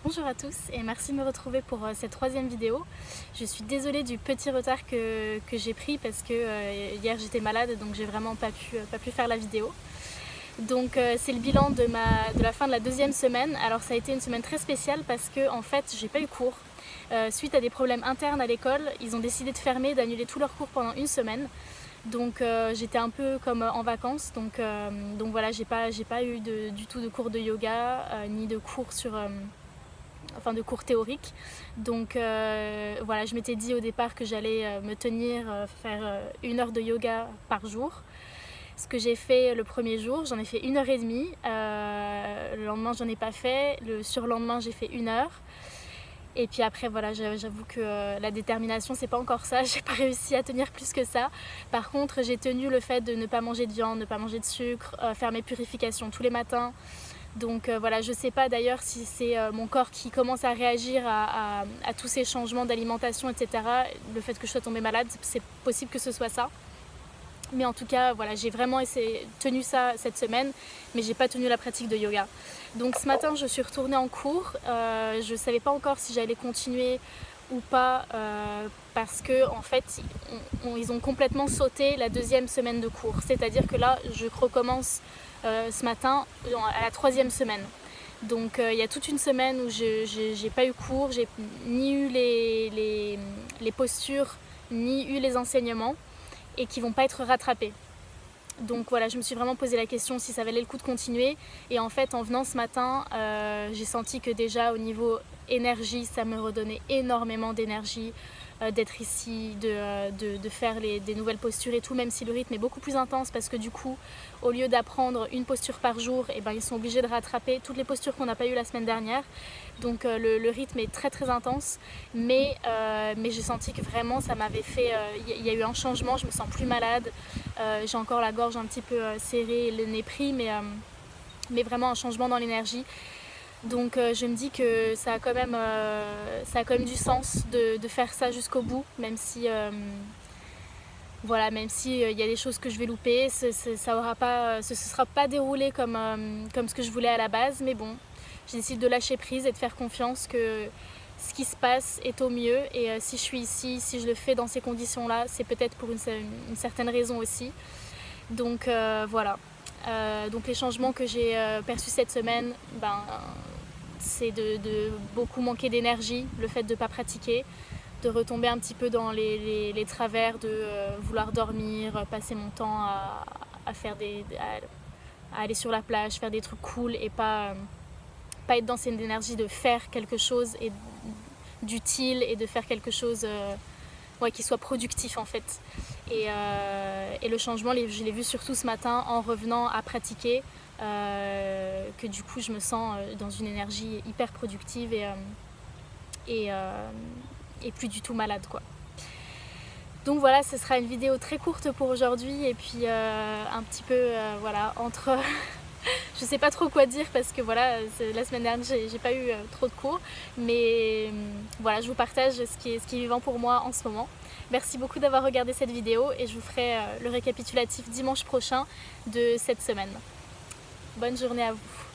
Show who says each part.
Speaker 1: Bonjour à tous et merci de me retrouver pour cette troisième vidéo. Je suis désolée du petit retard que j'ai pris parce que hier j'étais malade, donc j'ai vraiment pas pu faire la vidéo. Donc c'est le bilan de la fin de la deuxième semaine. Alors ça a été une semaine très spéciale parce que en fait j'ai pas eu cours. Suite à des problèmes internes à l'école, ils ont décidé de fermer, d'annuler tous leurs cours pendant une semaine. Donc j'étais un peu comme en vacances, donc voilà, j'ai pas eu du tout de cours de yoga, ni de cours de cours théoriques. Donc voilà, je m'étais dit au départ que j'allais me tenir, faire 1 heure de yoga par jour. Ce que j'ai fait le premier jour, j'en ai fait 1 h 30. Le lendemain, j'en ai pas fait. Le surlendemain, j'ai fait 1 heure. Et puis après, voilà, j'avoue que la détermination, c'est pas encore ça. J'ai pas réussi à tenir plus que ça. Par contre, j'ai tenu le fait de ne pas manger de viande, ne pas manger de sucre, faire mes purifications tous les matins. Donc voilà, je sais pas d'ailleurs si c'est mon corps qui commence à réagir à tous ces changements d'alimentation, etc. Le fait que je sois tombée malade, c'est possible que ce soit ça. Mais en tout cas, voilà, j'ai vraiment tenu ça cette semaine, mais j'ai pas tenu la pratique de yoga. Donc ce matin, je suis retournée en cours. Je savais pas encore si j'allais continuer ou pas, parce que en fait, ils ont complètement sauté la deuxième semaine de cours. C'est-à-dire que là, je recommence ce matin à la troisième semaine. Donc il y a toute une semaine où j'ai pas eu cours, j'ai ni eu les postures, ni eu les enseignements, et qui vont pas être rattrapés. Donc voilà, je me suis vraiment posé la question si ça valait le coup de continuer. Et en fait, en venant ce matin, j'ai senti que déjà au niveau énergie, ça me redonnait énormément d'énergie d'être ici, de faire des nouvelles postures et tout, même si le rythme est beaucoup plus intense parce que du coup, au lieu d'apprendre une posture par jour, eh ben, ils sont obligés de rattraper toutes les postures qu'on n'a pas eues la semaine dernière. Donc le rythme est très très intense, mais j'ai senti que vraiment ça m'avait fait, il y a eu un changement, je me sens plus malade, j'ai encore la gorge un petit peu serrée et le nez pris, mais vraiment un changement dans l'énergie. Donc je me dis que ça a quand même du sens de faire ça jusqu'au bout, même si voilà, même si y a des choses que je vais louper, ça se sera pas déroulé comme ce que je voulais à la base, mais bon, j'ai décidé de lâcher prise et de faire confiance que ce qui se passe est au mieux, et si je suis ici, si je le fais dans ces conditions-là, c'est peut-être pour une certaine raison aussi. Donc voilà. Donc les changements que j'ai perçus cette semaine, c'est de beaucoup manquer d'énergie, le fait de ne pas pratiquer, de retomber un petit peu dans les travers de vouloir dormir, passer mon temps à aller sur la plage, faire des trucs cool et pas être dans cette énergie de faire quelque chose et d'utile et de faire quelque chose qui soit productif en fait. Et le changement, je l'ai vu surtout ce matin en revenant à pratiquer, que du coup je me sens dans une énergie hyper productive et plus du tout malade quoi. Donc voilà, ce sera une vidéo très courte pour aujourd'hui, et puis un petit peu voilà, entre je sais pas trop quoi dire parce que voilà, la semaine dernière j'ai pas eu trop de cours, mais voilà, je vous partage ce qui est vivant pour moi en ce moment. Merci beaucoup d'avoir regardé cette vidéo et je vous ferai le récapitulatif dimanche prochain de cette semaine. Bonne journée à vous.